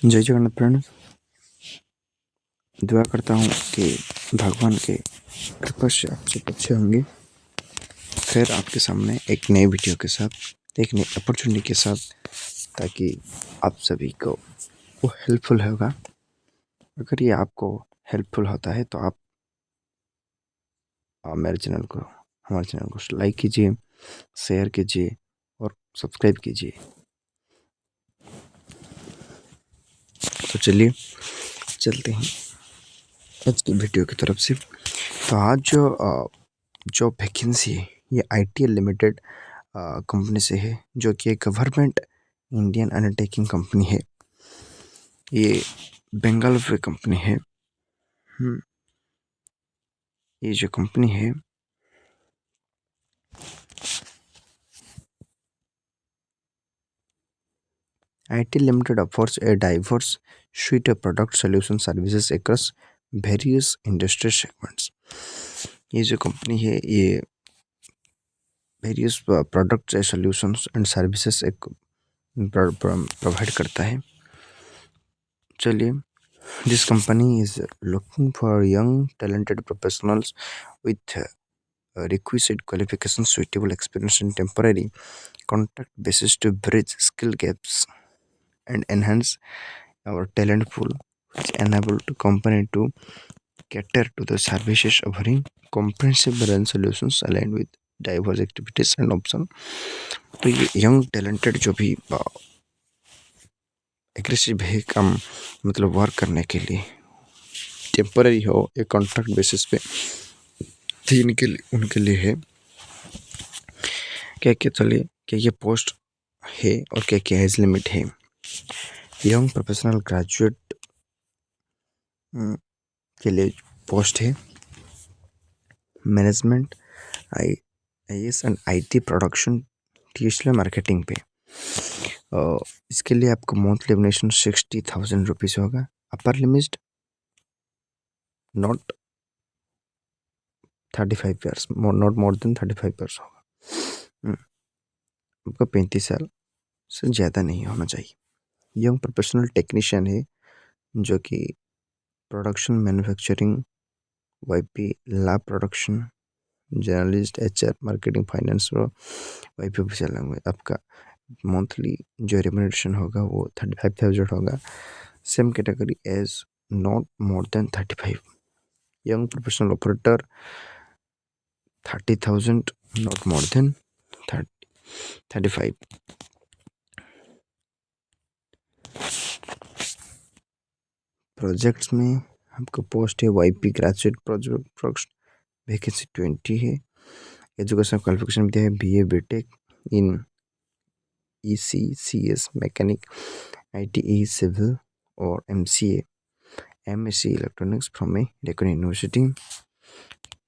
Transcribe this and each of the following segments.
जय जगन्नाथ फ्रेंड्स। दुआ करता हूँ कि भगवान के कृपा से आप सब अच्छे होंगे। फिर आपके सामने एक नए वीडियो के साथ, एक नई अपॉर्चुनिटी के साथ, ताकि आप सभी को वो हेल्पफुल होगा। अगर ये आपको हेल्पफुल होता है तो आप हमारे चैनल को लाइक कीजिए, शेयर कीजिए और सब्सक्राइब कीजिए। तो चलिए चलते हैं आज की वीडियो की तरफ से। तो आज जो वैकेंसी है ये ITL लिमिटेड कंपनी से है, जो कि एक गवर्नमेंट इंडियन अंडरटेकिंग कंपनी है। ये बेंगालुरु की कंपनी है। ये जो कंपनी है ITL limited offers a diverse suite of product solution services across various industry segments। ये जो कंपनी है ये various products solutions and services एक प्रोवाइड करता है। चलिए, this company is looking for young talented professionals with requisite qualifications, suitable experience, and temporary contract basis to bridge skill gaps and enhance our talent pool, which enable the company to cater to the services offering comprehensive brand solutions aligned with diverse activities and options। तो ये young talented जो भी aggressive है काम, मतलब work करने के लिए, टेम्पररी हो या कॉन्ट्रैक्ट बेसिस पे, तो उनके लिए है। क्या क्या चलिए क्या ये पोस्ट है और क्या क्या एज लिमिट है। यंग प्रोफेशनल ग्रेजुएट के लिए पोस्ट है management IAS and IT production digital marketing पे। इसके लिए आपको मंथली डोनेशन 60,000 रुपीज़ होगा। Upper limit not 35 years, not more than 35 years होगा। आपका 35 साल से ज़्यादा नहीं होना चाहिए। यंग प्रोफेशनल टेक्नीशियन है, जो कि production manufacturing YP lab production journalist HR marketing finance YP official language. आपका मंथली जो रेम्युनरेशन होगा वो 35,000 होगा। Same category as not more than 35। Young professional operator 30,000, not more than 35। Projects में आपका पोस्ट है YP ग्रेजुएट प्रोजेक्ट, वैकेंसी 20 है। Education qualification दिया है BA BTech इन ECCS मैकेनिक, ITE सिविल और MCA MSc electronics from a Deccan university.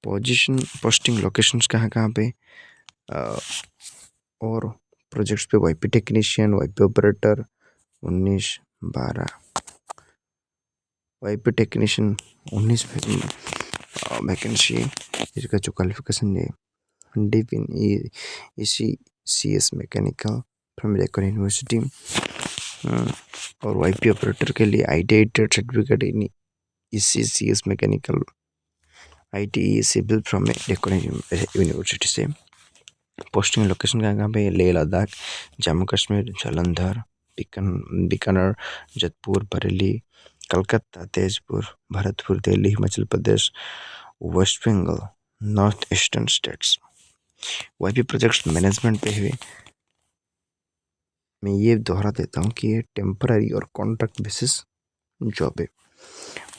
Posting locations कहाँ पे और प्रोजेक्ट्स पे YP technician, YP operator 19-12, YP technician 19 vacancy. इसका जो क्वालिफिकेशन है dip in ECCS mechanical from Deccan university. और YP ऑपरेटर के लिए ITI certificate in ECCS mechanical, ITE civil from Deccan university से। पोस्टिंग लोकेशन कहाँ पे? Leh Ladakh, Jammu Kashmir, Jalandhar, Bikaner, Jodhpur, Bareilly, Calcutta, Tezpur, Bharatpur, Delhi, Himachal Pradesh, West Bengal, north eastern states. YP projects management पे हुए। मैं ये दोहरा देता हूँ कि ये टेम्पररी और कॉन्ट्रैक्ट बेसिस जॉब है।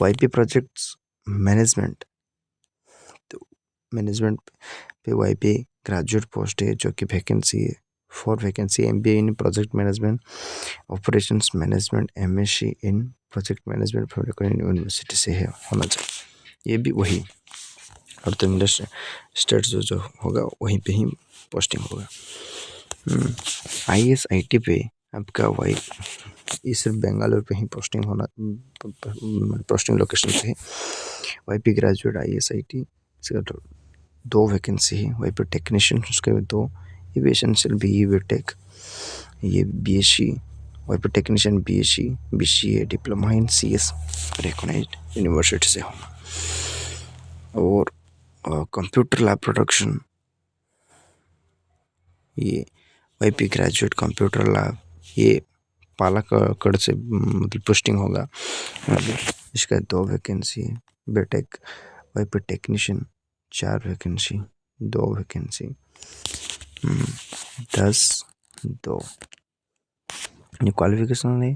YP प्रोजेक्ट्स मैनेजमेंट पे YP ग्रेजुएट पोस्ट है, जो कि वैकेंसी है 4 vacancy. MBA in project management, operations management, MSc in project management from Deccan university से है, होना चाहिए। ये भी वही और तो स्टेट्स जो होगा वहीं पे ही पोस्टिंग होगा। IAS IT पे आपका ये सिर्फ बेंगालुरु पे ही पोस्टिंग होना, पोस्टिंग लोकेशन पे है। YP ग्रेजुएट IAS IT, इसका 2 वैकेंसी है। YP टेक्नीशियन उसके 2, ये भी एसेंशियल BE BTech, ये BSc YP technician BSc BCA diploma in CS recognised university से होना। और कंप्यूटर लैब प्रोडक्शन, ये वाईपी ग्रेजुएट कंप्यूटर लैब, ये पालाकड़ से मतलब पोस्टिंग होगा। इसका 2 वैकेंसी है। BTech YP technician 4 vacancy, 2 vacancy, 10 2। ये क्वालिफिकेशन है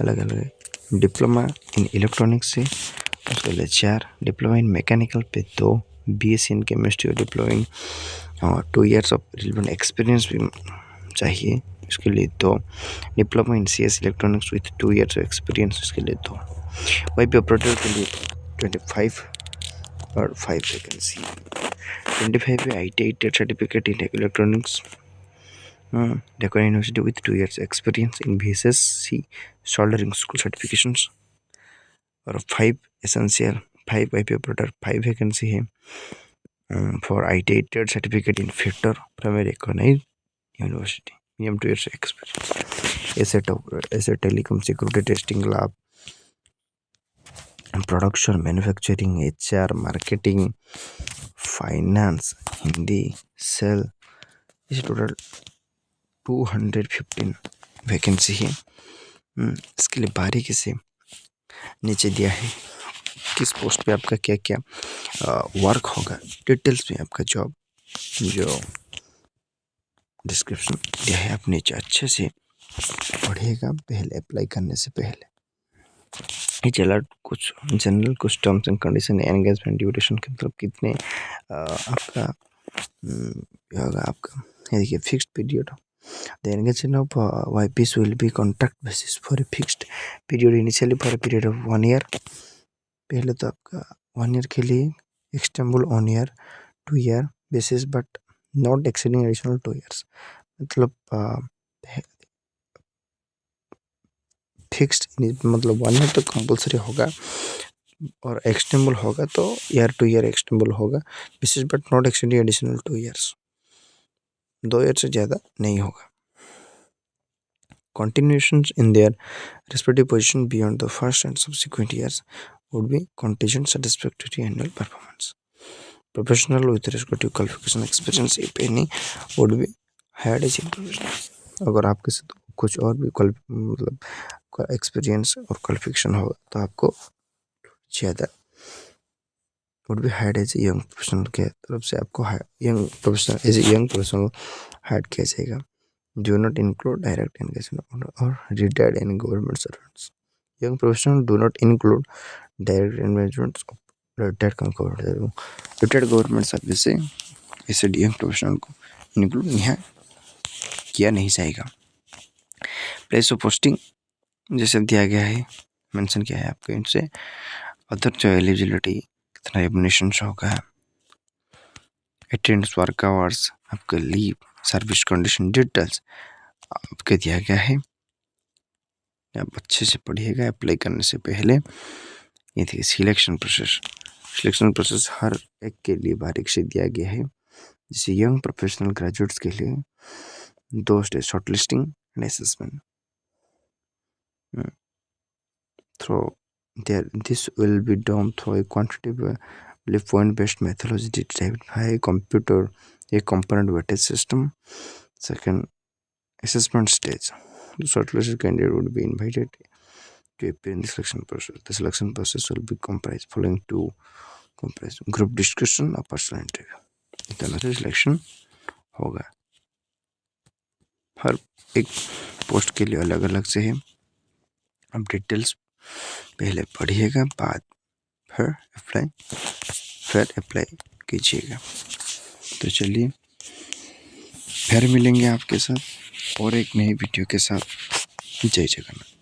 अलग अलग है। डिप्लोमा इन इलेक्ट्रॉनिक्स से उसके लिए 4, डिप्लोमा इन मैकेनिकल पे 2, BSc इन केमिस्ट्री और diploma in 2 years of relevant experience भी चाहिए, इसके लिए 2, diploma in CS electronics with 2 years of experience, इसके लिए 2। वाईपी ऑपरेटर के लिए 25 और 5 वैकेंसी। 25 पे ITI टेट certificate in electronics Deccan University with 2 years experience in VSSC soldering school certifications। और 5 essential 5 IP operator 5 वैकेंसी है for ITI trade certificate in fitter from a recognized university, minimum 2 years experience। ऐसे telecom security testing lab, production manufacturing HR marketing finance Hindi cell, इस total 215 vacancy है। इसके लिए बारीकी से नीचे दिया है किस पोस्ट पे आपका क्या क्या वर्क होगा, डिटेल्स में आपका जॉब जो डिस्क्रिप्शन दिया है, आप नीचे अच्छे से पढ़िएगा पहले अप्लाई करने से पहले। ये चला कुछ जनरल, कुछ terms and condition, engagement duration के मतलब कितने आपका होगा आपका। ये देखिए fixed period, the engagement of YPs will be contract basis for a fixed period, initially for a period of 1 year। पहले तो आपका 1 year के लिए, extendable 1 year 2 year basis but not exceeding additional 2 years। मतलब फिक्स्ड मतलब 1 year तो compulsory होगा और एक्सटेंडेबल होगा तो ईयर 2 year एक्सटेंडेबल होगा basis but not extending additional 2 years, 2 year से ज़्यादा नहीं होगा। Continuations in their respective position beyond the first and subsequent years would be contingent satisfactory annual performance। Professional with respective qualification experience if any would be hired as a professional। अगर आपके साथ कुछ और भी मतलब एक्सपीरियंस और qualification होगा तो आपको ज़्यादा would be hired as a young professional के तरफ से आपको young professional as a young professional hired किया जाएगा। Do not include direct engagement or retired and government servants। Young professionals do not include direct engagement of retired government service से ऐसे young professional को include यहाँ किया नहीं जाएगा। Place of posting जैसे दिया गया है, मेंशन किया है आपको इनसे। अदर जो एलिजिबिलिटी कितना एबनेशन होगा, अटेंडेंस, वर्क आवर्स, आपका लीव, सर्विस कंडीशन डिटेल्स आपके दिया गया है। आप अच्छे से पढ़िएगा अप्लाई करने से पहले। ये देखिए सिलेक्शन प्रोसेस हर एक के लिए बारीक से दिया गया है। जैसे यंग प्रोफेशनल ग्रेजुएट्स के लिए 2 stage, short listing and assessment. This will be done through a quantitative point-based methodology derived by a component weighted system। Second, assessment stage, the shortlisted candidate would be invited to appear in the selection process। The selection process will be comprised following 2 group discussion और personal interview. इस तरह से selection होगा। हर एक post के लिए अलग अलग से है। अब डिटेल्स पहले पढ़िएगा, बाद फिर अप्लाई कीजिएगा। तो चलिए फिर मिलेंगे आपके साथ और एक नई वीडियो के साथ। जय जगन्नाथ।